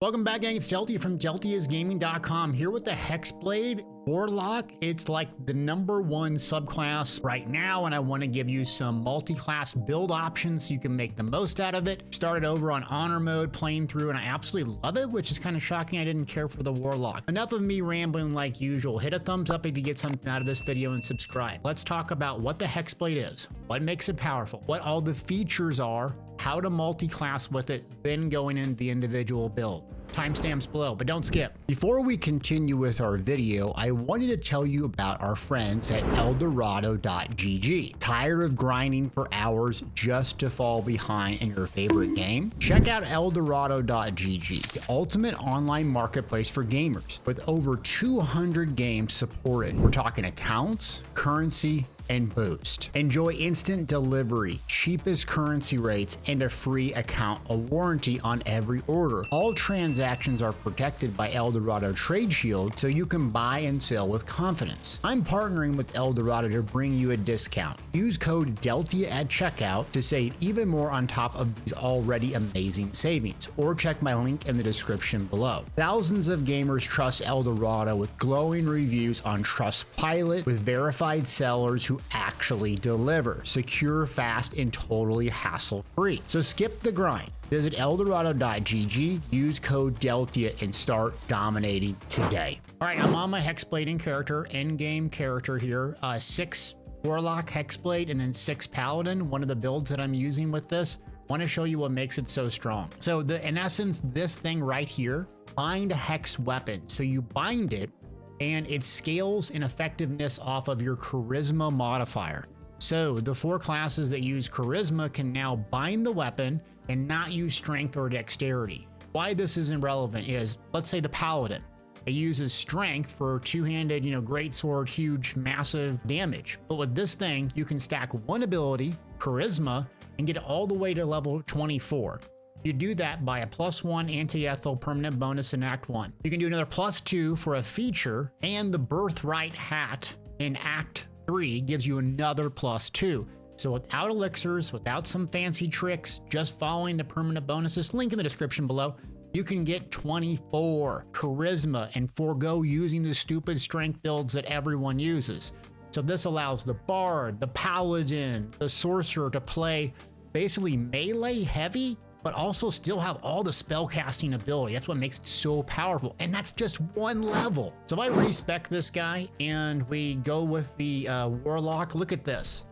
Welcome back, gang. It's Delty from Deltiasgaming.com here with the Hexblade Warlock. It's like the #1 subclass right now, and I want to give you some multi-class build options so you can make the most out of it. Started over on honor mode, playing through, and I absolutely love it, which is kind of shocking I didn't care for the Warlock. Enough of me rambling like usual. Hit a thumbs up if you get something out of this video and subscribe. Let's talk about what the Hexblade is, what makes it powerful, what all the features are, how to multi-class with it, then going into the individual build. Timestamps below, but don't skip. Before we continue with our video, I wanted to tell you about our friends at Eldorado.gg. Tired of grinding for hours just to fall behind in your favorite game? Check out Eldorado.gg, the ultimate online marketplace for gamers, with over 200 games supported. We're talking accounts, currency, and boost. Enjoy instant delivery, cheapest currency rates, and a free account, a warranty on every order. All transactions are protected by Eldorado Trade Shield, so you can buy and sell with confidence. I'm partnering with Eldorado to bring you a discount. Use code DELTIA at checkout to save even more on top of these already amazing savings, or check my link in the description below. Thousands of gamers trust Eldorado with glowing reviews on Trustpilot, with verified sellers who actually deliver, secure, fast, and totally hassle-free. So skip the grind. Visit Eldorado.gg, use code DELTIA, and start dominating today. All right, I'm on my Hexblade character, endgame character here. 6 Warlock Hexblade and then 6 Paladin, one of the builds that I'm using with this. Want to show you what makes it so strong. So in essence, this thing right here, bind a hex weapon. So you bind it, and it scales in effectiveness off of your charisma modifier. So the 4 classes that use charisma can now bind the weapon and not use strength or dexterity. Why this isn't relevant is, let's say the Paladin. It uses strength for two-handed, greatsword, huge, massive damage. But with this thing, you can stack one ability, charisma, and get it all the way to level 24. You do that by a +1 anti-ethel permanent bonus in Act 1. You can do another +2 for a feature, and the Birthright hat in Act 3 gives you another +2. So without elixirs, without some fancy tricks, just following the permanent bonuses, link in the description below, you can get 24 charisma and forego using the stupid strength builds that everyone uses. So this allows the Bard, the Paladin, the Sorcerer to play basically melee heavy, but also still have all the spellcasting ability. That's what makes it so powerful, and that's just 1 level. So if I respec this guy and we go with the Warlock, look at this.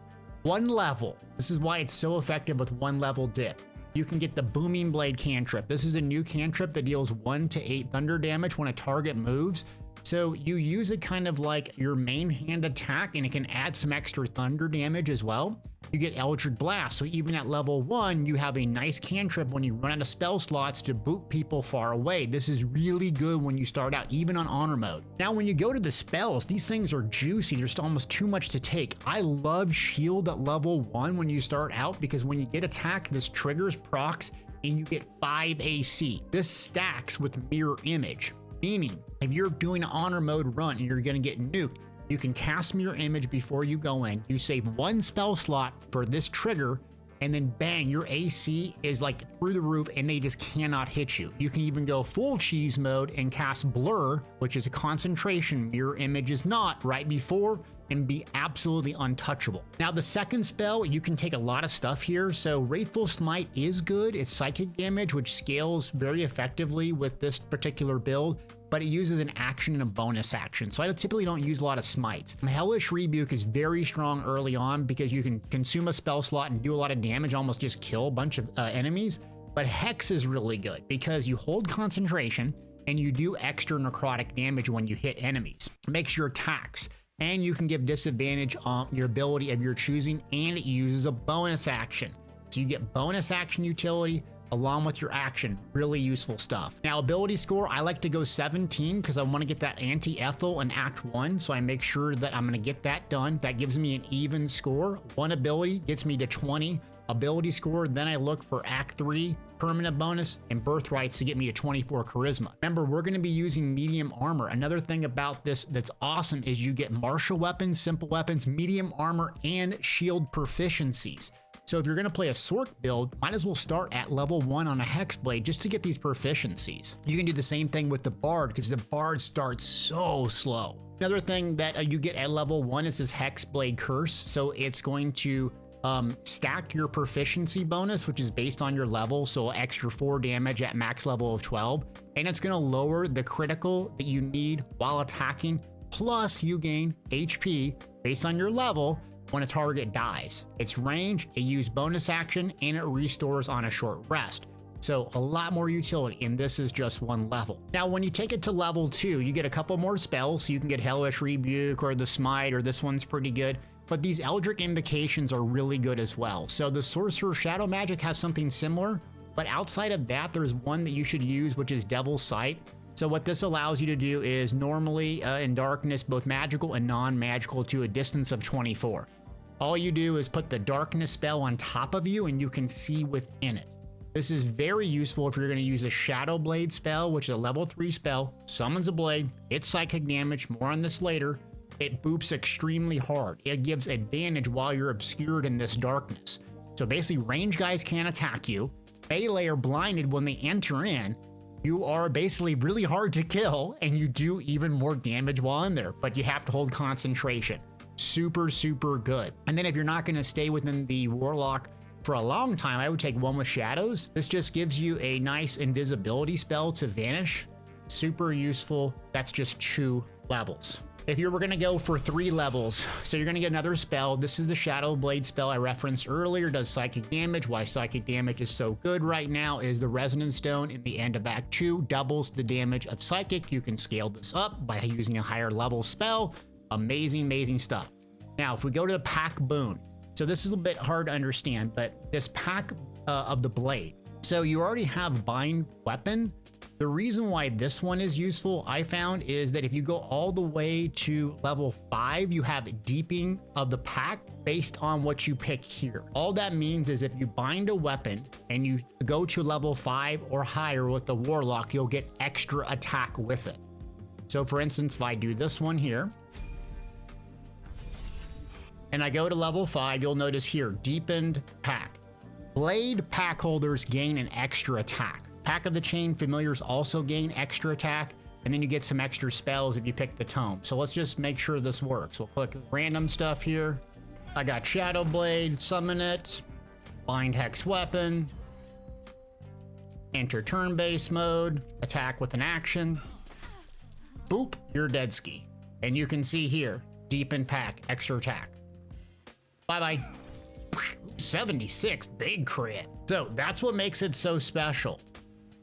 1 level. This is why it's so effective with 1 level dip. You can get the Booming Blade cantrip. This is a new cantrip that deals 1 to 8 thunder damage when a target moves. So you use it kind of like your main hand attack, and it can add some extra thunder damage as well. You get Eldritch Blast, so even at level 1, you have a nice cantrip when you run out of spell slots to boot people far away. This is really good when you start out, even on honor mode. Now, when you go to the spells, these things are juicy. There's almost too much to take. I love Shield at level 1 when you start out, because when you get attacked, this triggers procs, and you get 5 AC. This stacks with Mirror Image, meaning if you're doing an honor mode run and you're going to get nuked, you can cast Mirror Image before you go in. You save 1 spell slot for this trigger, and then bang, your AC is like through the roof and they just cannot hit you. You can even go full cheese mode and cast Blur, which is a concentration. Mirror Image is not, right before, and be absolutely untouchable. Now, the second spell, you can take a lot of stuff here. So Wrathful Smite is good. It's psychic damage, which scales very effectively with this particular build, but it uses an action and a bonus action. So I typically don't use a lot of smites. Hellish Rebuke is very strong early on because you can consume a spell slot and do a lot of damage, almost just kill a bunch of enemies. But Hex is really good because you hold concentration and you do extra necrotic damage when you hit enemies. It makes your attacks, and you can give disadvantage on your ability of your choosing, and it uses a bonus action. So you get bonus action utility along with your action. Really useful stuff. Now, ability score, I like to go 17 because I want to get that anti-ethel in Act 1, so I make sure that I'm going to get that done. That gives me an even score. 1 ability gets me to 20 ability score. Then I look for Act 3 permanent bonus and birthrights to get me to 24 charisma. Remember, we're going to be using medium armor. Another thing about this that's awesome is you get martial weapons, simple weapons, medium armor, and shield proficiencies. So if you're going to play a Sorc build, might as well start at level 1 on a Hexblade just to get these proficiencies. You can do the same thing with the Bard because the Bard starts so slow. Another thing that you get at level 1 is this Hexblade Curse. So it's going to stack your proficiency bonus, which is based on your level. So extra 4 damage at max level of 12. And it's going to lower the critical that you need while attacking. Plus you gain HP based on your level when a target dies. It's range, it uses bonus action, and it restores on a short rest. So a lot more utility, and this is just 1 level. Now, when you take it to level 2, you get a couple more spells. So you can get Hellish Rebuke or the Smite, or this one's pretty good. But these Eldritch Invocations are really good as well. So the Sorcerer Shadow Magic has something similar, but outside of that, there's one that you should use, which is Devil's Sight. So what this allows you to do is normally in darkness, both magical and non-magical to a distance of 24. All you do is put the darkness spell on top of you and you can see within it. This is very useful if you're going to use a Shadow Blade spell, which is a level 3 spell, summons a blade, it's psychic damage, more on this later. It boops extremely hard. It gives advantage while you're obscured in this darkness. So basically range guys can't attack you. Melee are blinded when they enter in. You are basically really hard to kill and you do even more damage while in there, but you have to hold concentration. Super, super good. And then if you're not going to stay within the Warlock for a long time, I would take one with Shadows. This just gives you a nice invisibility spell to vanish. Super useful. That's just 2 levels. If you were going to go for 3 levels, so you're going to get another spell. This is the Shadow Blade spell I referenced earlier, does psychic damage. Why psychic damage is so good right now is the Resonance Stone in the end of Act 2 doubles the damage of psychic. You can scale this up by using a higher level spell. Amazing, amazing stuff. Now, if we go to the Pack Boon, so this is a bit hard to understand, but this Pack of the Blade. So you already have Bind Weapon. The reason why this one is useful, I found, is that if you go all the way to level 5, you have Deepening of the Pack based on what you pick here. All that means is if you bind a weapon and you go to level 5 or higher with the Warlock, you'll get extra attack with it. So for instance, if I do this one here, and I go to level 5, you'll notice here, Deepened Pack. Blade pack holders gain an extra attack. Pack of the Chain familiars also gain extra attack, and then you get some extra spells if you pick the tome. So let's just make sure this works. We'll click random stuff here. I got Shadow Blade, summon it, bind Hex Weapon, enter turn-based mode, attack with an action. Boop, you're dead ski. And you can see here, Deepen Pack, extra attack. Bye-bye. 76, big crit. So that's what makes it so special.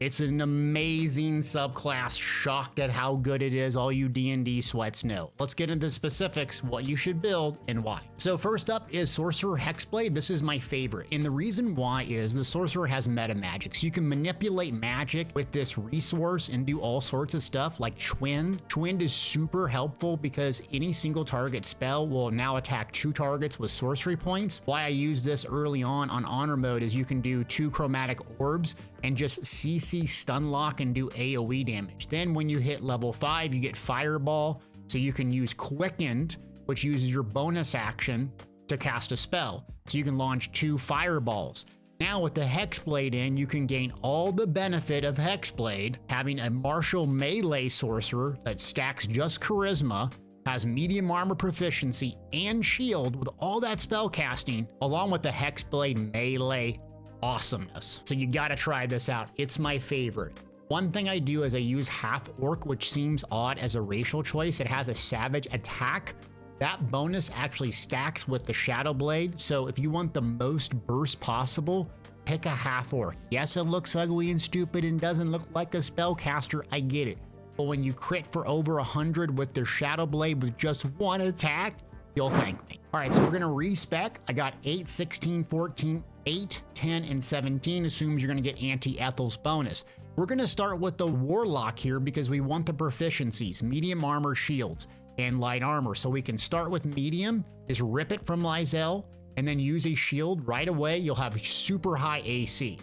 It's an amazing subclass. Shocked at how good it is. All you D&D sweats know. Let's get into specifics, what you should build and why. So first up is Sorcerer Hexblade. This is my favorite. And the reason why is the Sorcerer has meta magic. So you can manipulate magic with this resource and do all sorts of stuff like Twind. Twind is super helpful because any single target spell will now attack 2 targets with sorcery points. Why I use this early on honor mode is you can do 2 chromatic orbs and just CC stun lock and do AoE damage. Then when you hit level 5, you get Fireball, so you can use Quickened, which uses your bonus action to cast a spell. So you can launch 2 Fireballs. Now with the Hexblade in, you can gain all the benefit of Hexblade, having a martial melee sorcerer that stacks just charisma, has medium armor proficiency and shield with all that spell casting, along with the Hexblade melee awesomeness. So you gotta try this out. It's my favorite. One thing I do is I use half orc, which seems odd as a racial choice. It has a savage attack. That bonus actually stacks with the Shadow Blade. So if you want the most burst possible, pick a half orc. Yes, it looks ugly and stupid and doesn't look like a spellcaster. I get it. But when you crit for over 100 with their Shadow Blade with just 1 attack, you'll thank me. All right, so we're gonna respec. I got 8, 16, 14, 8, 10, and 17 assumes you're gonna get Anti-Ethel's bonus. We're gonna start with the Warlock here because we want the proficiencies, medium armor, shields, and light armor. So we can start with medium, is rip it from Lysel, and then use a shield right away. You'll have super high AC.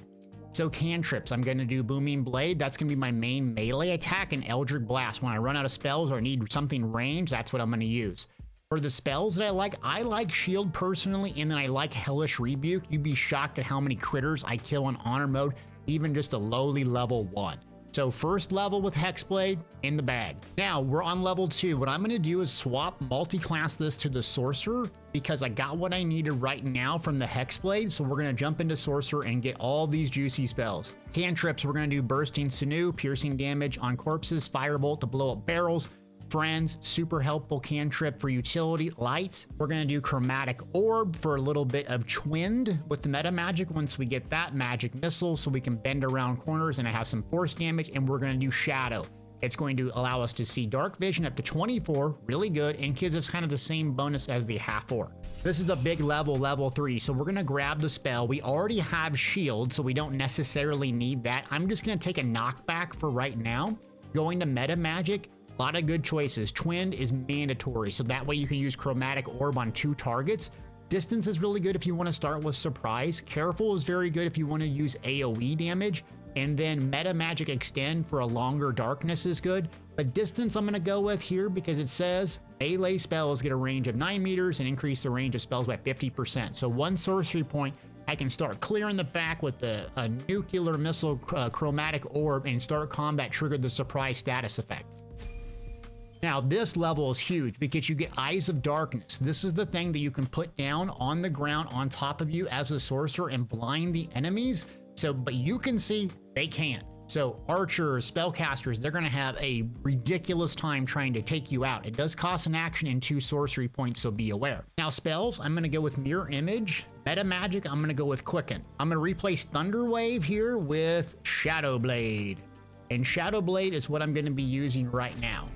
So cantrips, I'm gonna do Booming Blade. That's gonna be my main melee attack, and Eldritch Blast. When I run out of spells or need something range, that's what I'm gonna use. For the spells that I like Shield personally, and then I like Hellish Rebuke. You'd be shocked at how many critters I kill in Honor mode, even just a lowly level 1. So first level with Hexblade in the bag. Now we're on level 2. What I'm going to do is swap multi-class this to the Sorcerer because I got what I needed right now from the Hexblade. So we're going to jump into Sorcerer and get all these juicy spells. Cantrips, we're going to do Bursting Sinew, piercing damage on corpses, Firebolt to blow up barrels, Friends, super helpful cantrip for utility. Light, we're going to do Chromatic Orb for a little bit of Twinned with the meta magic. Once we get that, Magic Missile so we can bend around corners and it has some force damage. And we're going to do Shadow. It's going to allow us to see Dark Vision up to 24, really good, and gives us kind of the same bonus as the Half Orc. This is the big level, level 3, so we're going to grab the spell. We already have Shield, so we don't necessarily need that. I'm just going to take a knockback for right now. Going to meta magic. A lot of good choices. Twinned is mandatory, so that way you can use Chromatic Orb on 2 targets. Distance is really good if you want to start with Surprise. Careful is very good if you want to use AoE damage. And then Meta Magic Extend for a longer darkness is good. But Distance I'm going to go with here because it says melee spells get a range of 9 meters and increase the range of spells by 50%. So 1 sorcery point, I can start clearing the back with a Nuclear Missile Chromatic Orb and start combat, trigger the Surprise status effect. Now, this level is huge because you get Eyes of Darkness. This is the thing that you can put down on the ground on top of you as a sorcerer and blind the enemies. So, but you can see, they can't. So archers, spellcasters, they're going to have a ridiculous time trying to take you out. It does cost an action and 2 sorcery points, so be aware. Now spells, I'm going to go with Mirror Image. Meta Magic, I'm going to go with Quicken. I'm going to replace Thunder Wave here with Shadow Blade. And Shadow Blade is what I'm going to be using right now.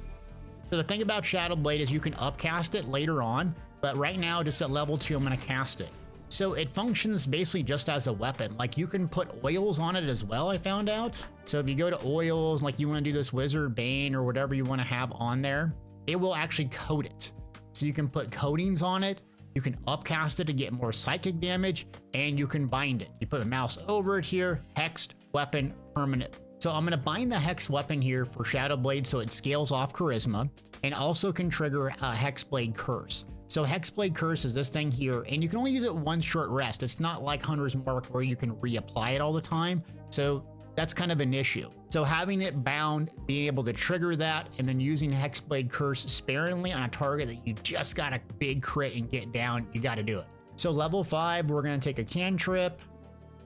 So the thing about Shadow Blade is you can upcast it later on, but right now, just at level 2, I'm going to cast it. So it functions basically just as a weapon. Like you can put oils on it as well, I found out. So if you go to oils, like you want to do this Wizard Bane or whatever you want to have on there, it will actually coat it. So you can put coatings on it, you can upcast it to get more psychic damage, and you can bind it. You put a mouse over it here, hexed, weapon, permanent. So I'm going to bind the Hex weapon here for Shadow Blade so it scales off Charisma and also can trigger a Hexblade Curse. So Hexblade Curse is this thing here, and you can only use it 1 short rest. It's not like Hunter's Mark where you can reapply it all the time. So that's kind of an issue. So having it bound, being able to trigger that, and then using Hexblade Curse sparingly on a target that you just got a big crit and get down, you got to do it. So level 5, we're going to take a cantrip.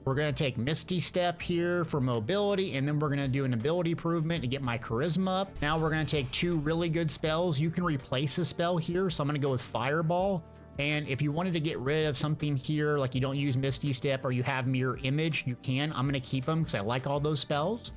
We're going to take Misty Step here for mobility, and then we're going to do an ability improvement to get my charisma up. Now we're going to take 2 really good spells. You can replace a spell here, so I'm going to go with Fireball. And if you wanted to get rid of something here, like you don't use Misty Step or you have Mirror Image, you can. I'm going to keep them because I like all those spells.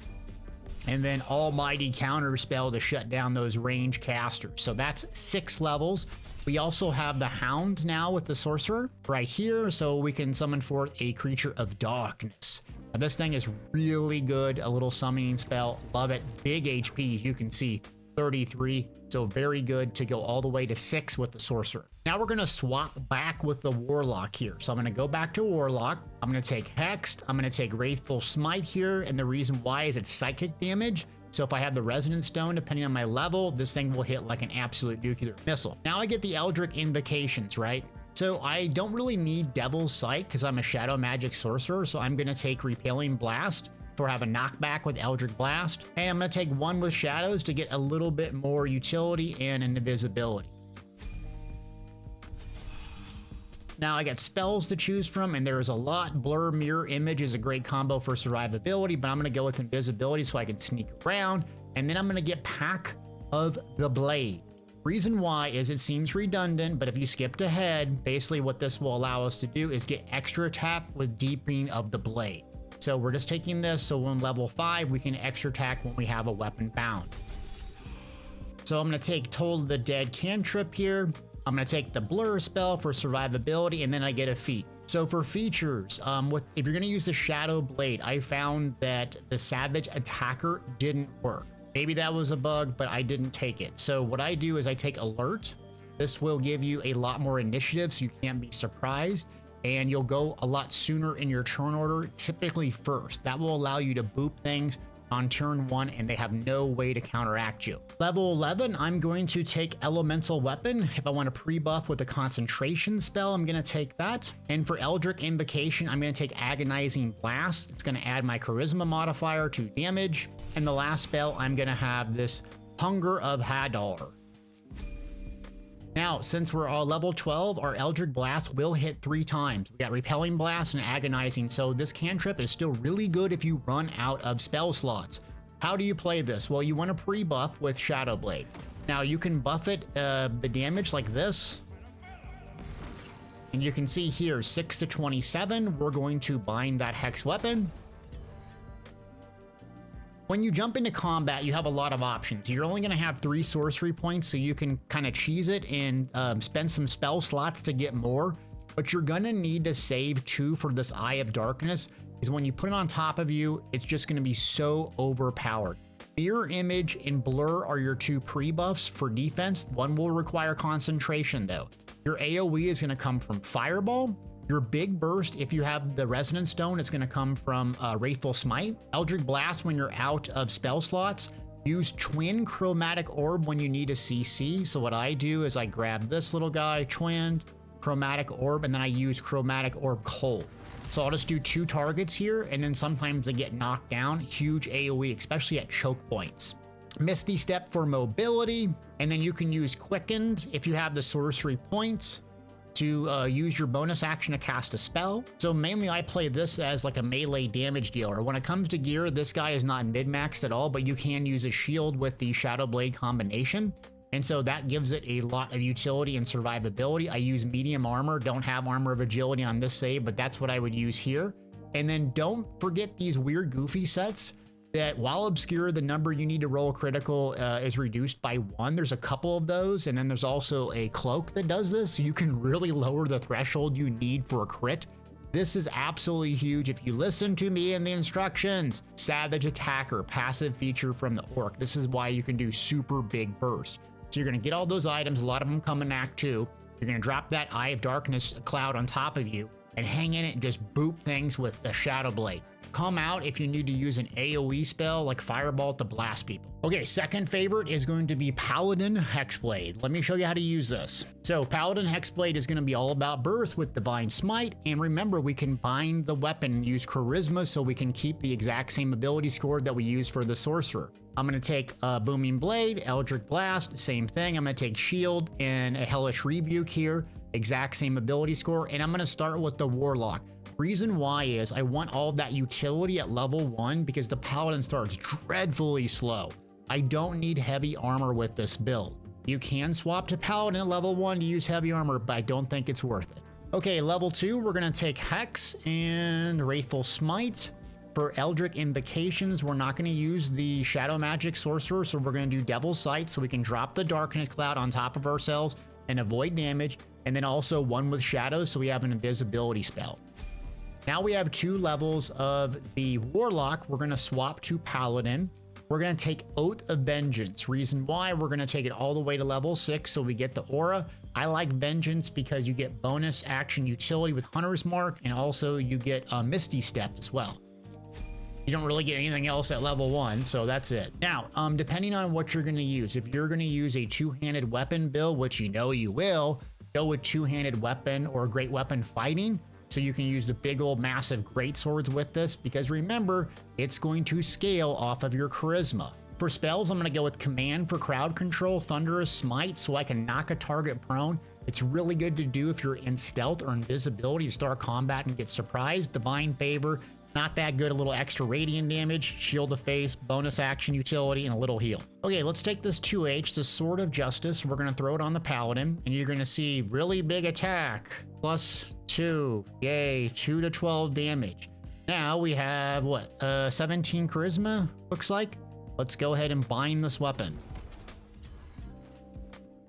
And then Almighty Counter Spell to shut down those range casters. So that's 6 levels. We also have the Hound now with the Sorcerer right here, so we can summon forth a Creature of Darkness. Now, this thing is really good, a little summoning spell. Love it. Big HPs, you can see 33, so very good to go all the way to 6 with the Sorcerer. Now we're going to swap back with the Warlock here. So I'm going to go back to Warlock. I'm going to take Hexed. I'm going to take Wrathful Smite here, and the reason why is it's psychic damage. So if I have the Resonance Stone, depending on my level, this thing will hit like an absolute nuclear missile. Now I get the Eldritch Invocations, right? So I don't really need Devil's Sight because I'm a Shadow Magic Sorcerer, so I'm going to take Repelling Blast for have a knockback with Eldritch Blast. And I'm going to take 1 with Shadows to get a little bit more utility and an invisibility. Now I got spells to choose from, and there's a lot. Blur, Mirror Image is a great combo for survivability, but I'm going to go with invisibility so I can sneak around. And then I'm going to get Pack of the Blade. Reason why is it seems redundant, but if you skipped ahead, basically what this will allow us to do is get extra attack with Deepening of the Blade. So we're just taking this, so when level 5, we can extra attack when we have a weapon bound. So I'm going to take Toll of the Dead cantrip here. I'm going to take the Blur spell for survivability, and then I get a feat. So for features, if you're going to use the Shadow Blade, I found that the Savage Attacker didn't work. Maybe that was a bug, but I didn't take it. So what I do is I take Alert. This will give you a lot more initiative, so you can't be surprised. And you'll go a lot sooner in your turn order, typically first. That will allow you to boop things on turn 1 and they have no way to counteract you. Level 11, I'm going to take Elemental Weapon. If I want to pre-buff with a concentration spell, I'm going to take that. And for Eldritch Invocation, I'm going to take Agonizing Blast. It's going to add my Charisma modifier to damage. And the last spell, I'm going to have this Hunger of Hadar. Now, since we're all level 12, our Eldritch Blast will hit 3 times. We got Repelling Blast and Agonizing, so this cantrip is still really good if you run out of spell slots. How do you play this? Well, you want to pre-buff with Shadow Blade. Now, you can buff it, the damage like this. And you can see here, 6 to 27, we're going to bind that Hex Weapon. When you jump into combat, you have a lot of options. You're only going to have 3 sorcery points, so you can kind of cheese it and spend some spell slots to get more. But you're going to need to save 2 for this Eye of Darkness, because when you put it on top of you, it's just going to be so overpowered. Mirror Image and Blur are your 2 pre-buffs for defense. One will require concentration, though. Your AoE is going to come from Fireball. Your big burst, if you have the Resonance Stone, it's going to come from Wrathful Smite. Eldritch Blast when you're out of spell slots. Use Twin Chromatic Orb when you need a CC. So what I do is I grab this little guy, Twinned, Chromatic Orb, and then I use Chromatic Orb Cold. So I'll just do 2 targets here, and then sometimes they get knocked down. Huge AoE, especially at choke points. Misty Step for mobility, and then you can use Quickened if you have the sorcery points to use your bonus action to cast a spell. So mainly I play this as like a melee damage dealer. When it comes to gear, this guy is not mid-maxed at all, but you can use a shield with the Shadow Blade combination. And so that gives it a lot of utility and survivability. I use medium armor, don't have armor of agility on this save, but that's what I would use here. And then don't forget these weird goofy sets that while obscure, the number you need to roll critical is reduced by 1. There's a couple of those, and then there's also a cloak that does this, so you can really lower the threshold you need for a crit. This is absolutely huge if you listen to me in the instructions. Savage Attacker, passive feature from the Orc. This is why you can do super big bursts. So you're going to get all those items, a lot of them come in Act 2. You're going to drop that Eye of Darkness cloud on top of you and hang in it and just boop things with the Shadow Blade. Come out if you need to use an AoE spell like Fireball to blast people. Okay, second favorite is going to be Paladin Hexblade. Let me show you how to use this. So Paladin Hexblade is going to be all about burst with Divine Smite. And remember, we can bind the weapon and use Charisma so we can keep the exact same ability score that we use for the Sorcerer. I'm going to take Booming Blade, Eldritch Blast, same thing. I'm going to take Shield and a Hellish Rebuke here, exact same ability score. And I'm going to start with the Warlock. Reason why is I want all of that utility at level 1 because the Paladin starts dreadfully slow. I don't need heavy armor with this build. You can swap to Paladin at level 1 to use heavy armor, but I don't think it's worth it. Okay, level 2, we're going to take Hex and Wrathful Smite. For Eldritch Invocations, we're not going to use the Shadow Magic Sorcerer, so we're going to do Devil's Sight so we can drop the Darkness Cloud on top of ourselves and avoid damage, and then also one with Shadows so we have an invisibility spell. Now we have 2 levels of the Warlock. We're going to swap to Paladin. We're going to take Oath of Vengeance. Reason why, we're going to take it all the way to level 6 so we get the aura. I like Vengeance because you get bonus action utility with Hunter's Mark, and also you get a Misty Step as well. You don't really get anything else at level 1, so that's it. Now, depending on what you're going to use, if you're going to use a 2-handed weapon build, which you know you will, go with 2-handed weapon or great weapon fighting. So you can use the big old massive great swords with this, because remember, it's going to scale off of your charisma. For spells, I'm going to go with Command for crowd control, Thunderous Smite, so I can knock a target prone. It's really good to do if you're in stealth or invisibility to start combat and get surprised. Divine Favor, not that good, a little extra radiant damage, shield of face, bonus action utility, and a little heal. Okay, let's take this 2H, the Sword of Justice. We're going to throw it on the Paladin, and you're going to see really big attack, +2, yay, 2 to 12 damage. Now we have, what, 17 charisma, looks like? Let's go ahead and bind this weapon.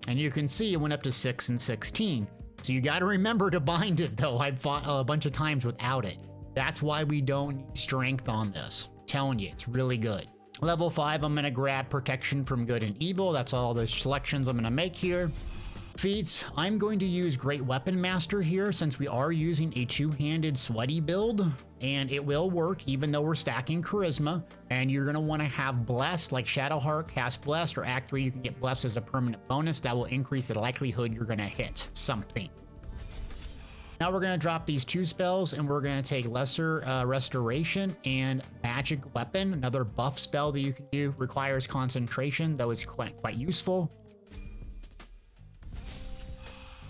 And you can see it went up to 6 and 16. So you got to remember to bind it, though. I've fought a bunch of times without it. That's why we don't need strength on this. I'm telling you, it's really good. Level 5, I'm going to grab Protection from Good and Evil. That's all the selections I'm going to make here. Feats, I'm going to use Great Weapon Master here since we are using a two-handed sweaty build, and it will work even though we're stacking Charisma. And you're going to want to have Blessed, like Shadowheart, cast Blessed, or Act 3 you can get Blessed as a permanent bonus. That will increase the likelihood you're going to hit something. Now we're going to drop these 2 spells, and we're going to take Lesser Restoration and Magic Weapon. Another buff spell that you can do, requires concentration, though it's quite useful.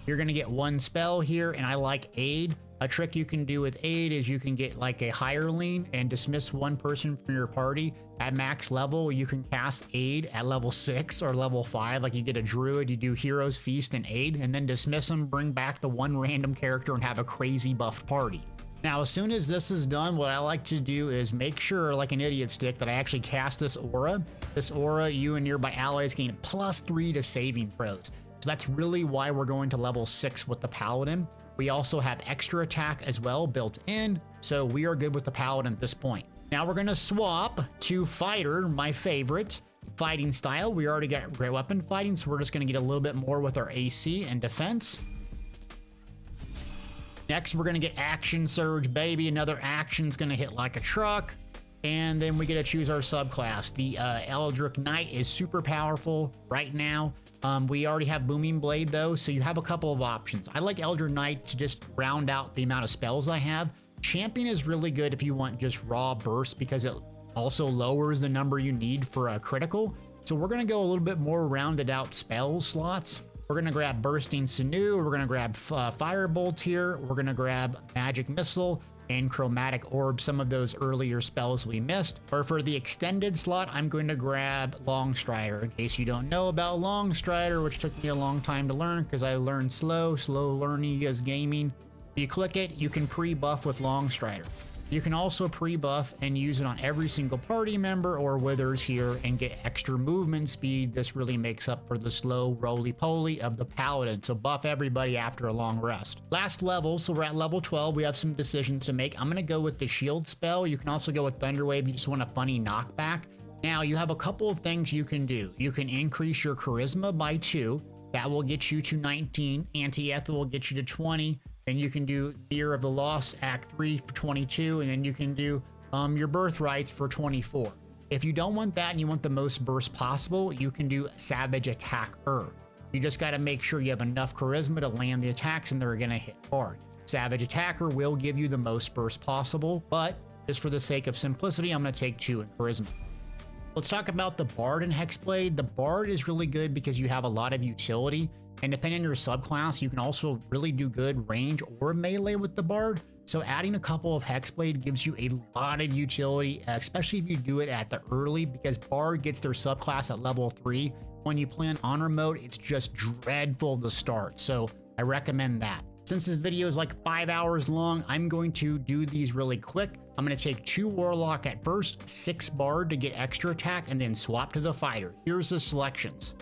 You're going to get 1 spell here, and I like Aid. A trick you can do with Aid is you can get like a Hireling and dismiss 1 person from your party. At max level, you can cast Aid at level 6 or level 5. Like you get a Druid, you do Hero's Feast and Aid, and then dismiss them, bring back the 1 random character, and have a crazy buffed party. Now, as soon as this is done, what I like to do is make sure, like an idiot stick, that I actually cast this aura. This aura, you and nearby allies gain +3 to saving throws. So that's really why we're going to level 6 with the Paladin. We also have extra attack as well built in, so we are good with the Paladin at this point. Now we're going to swap to Fighter, my favorite fighting style. We already got Great Weapon Fighting, so we're just going to get a little bit more with our AC and defense. Next, we're going to get Action Surge, baby. Another action's going to hit like a truck. And then we get to choose our subclass. The Eldritch Knight is super powerful right now. We already have Booming Blade though, so you have a couple of options. I like Eldritch Knight to just round out the amount of spells I have. Champion is really good if you want just raw burst because it also lowers the number you need for a critical. So we're gonna go a little bit more rounded out spell slots. We're gonna grab Bursting Sinew, we're gonna grab Firebolt here, we're gonna grab Magic Missile, and Chromatic Orb, some of those earlier spells we missed. Or for the extended slot, I'm going to grab Longstrider. In case you don't know about Longstrider, which took me a long time to learn because I learned slow learning is gaming. If you click it, you can pre-buff with Longstrider. You can also pre-buff and use it on every single party member or withers here and get extra movement speed. This really makes up for the slow roly-poly of the Paladin, so buff everybody after a long rest. Last level, so we're at level 12. We have some decisions to make. I'm going to go with the shield spell. You can also go with Thunderwave if you just want a funny knockback. Now, you have a couple of things you can do. You can increase your Charisma by 2. That will get you to 19. Anti-Ethel will get you to 20. Then you can do Year of the Lost, Act 3 for 22, and then you can do your Birthrights for 24. If you don't want that and you want the most burst possible, you can do Savage Attacker. You just got to make sure you have enough Charisma to land the attacks and they're going to hit hard. Savage Attacker will give you the most burst possible, but just for the sake of simplicity, I'm going to take 2 in Charisma. Let's talk about the Bard in Hexblade. The Bard is really good because you have a lot of utility. And depending on your subclass, you can also really do good range or melee with the Bard. So adding a couple of Hexblade gives you a lot of utility, especially if you do it at the early, because Bard gets their subclass at level 3. When you play in Honor mode, it's just dreadful to start. So I recommend that. Since this video is like 5 hours long, I'm going to do these really quick. I'm going to take 2 Warlock at first, 6 Bard to get extra attack, and then swap to the Fighter. Here's the selections.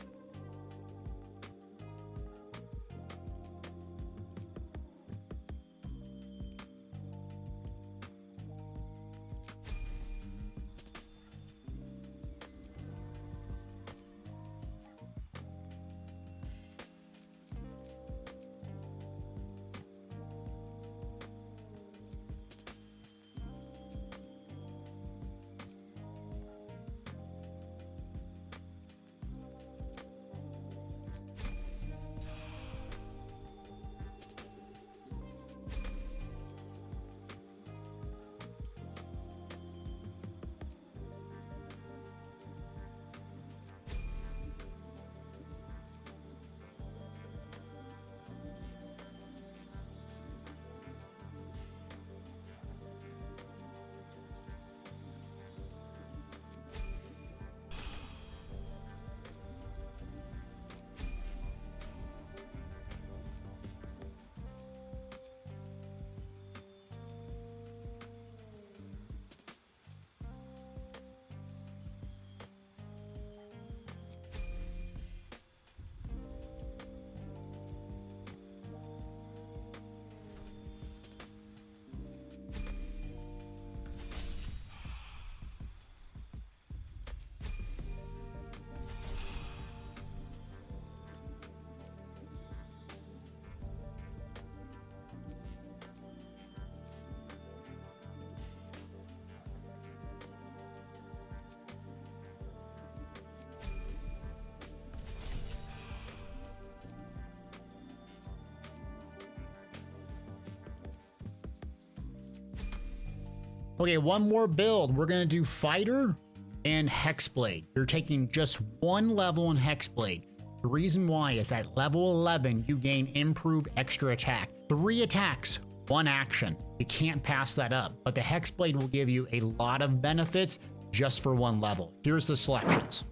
Okay, one more build. We're gonna do Fighter and Hexblade. You're taking just one level in Hexblade. The reason why is that level 11, you gain improved extra attack. 3 attacks, 1 action. You can't pass that up, but the Hexblade will give you a lot of benefits just for 1 level. Here's the selections.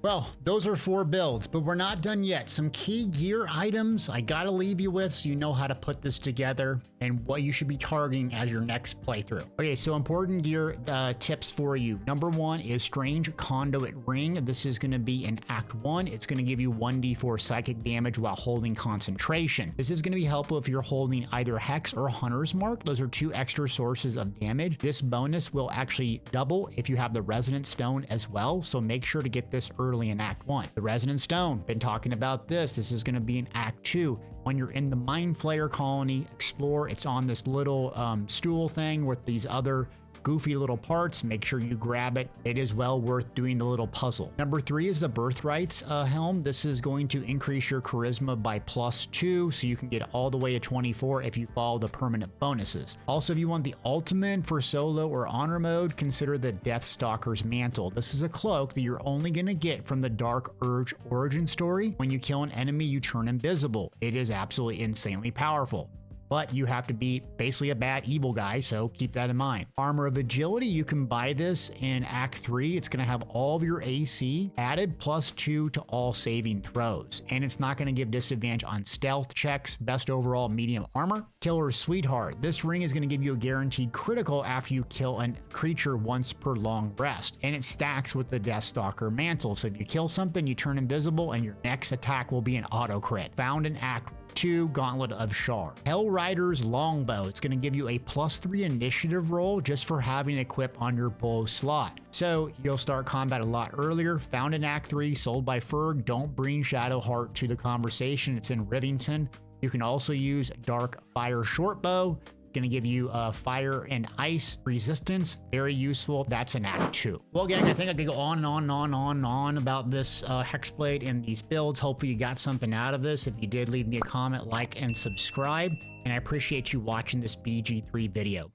Well, those are 4 builds, but we're not done yet. Some key gear items I gotta leave you with so you know how to put this together and what you should be targeting as your next playthrough. Okay, so important gear tips for you. Number 1 is Strange Conduit Ring. This is gonna be in Act 1. It's gonna give you 1d4 psychic damage while holding concentration. This is gonna be helpful if you're holding either Hex or Hunter's Mark. Those are 2 extra sources of damage. This bonus will actually double if you have the Resonant Stone as well, so make sure to get this early in Act 1. The Resonant Stone, been talking about this. This is going to be in Act 2. When you're in the Mind Flayer colony, explore. It's on this little stool thing with these other goofy little parts. Make sure you grab it. It is well worth doing the little puzzle. Number 3 is the Birthrights helm. This is going to increase your charisma by +2, so you can get all the way to 24 if you follow the permanent bonuses. Also, if you want the ultimate for solo or honor mode, consider the Deathstalker's Mantle. This is a cloak that you're only going to get from the Dark Urge origin story. When you kill an enemy, you turn invisible. It is absolutely insanely powerful. But you have to be basically a bad evil guy, so keep that in mind. Armor of Agility, you can buy this in Act 3. It's going to have all of your AC added +2 to all saving throws. And it's not going to give disadvantage on stealth checks. Best overall medium armor. Killer's Sweetheart. This ring is going to give you a guaranteed critical after you kill a creature once per long rest. And it stacks with the Deathstalker Mantle. So if you kill something, you turn invisible and your next attack will be an auto crit. Found in Act 2, Gauntlet of Shar. Hellrider's Longbow. It's going to give you a +3 initiative roll just for having it equipped on your bow slot. So you'll start combat a lot earlier. Found in Act 3, sold by Ferg. Don't bring Shadowheart to the conversation. It's in Rivington. You can also use Dark Fire Shortbow. Going to give you fire and ice resistance. Very useful. That's in Act 2. Well, gang, I think I could go on and on about this Hexblade and these builds. Hopefully you got something out of this. If you did, leave me a comment, like, and subscribe. And I appreciate you watching this BG3 video.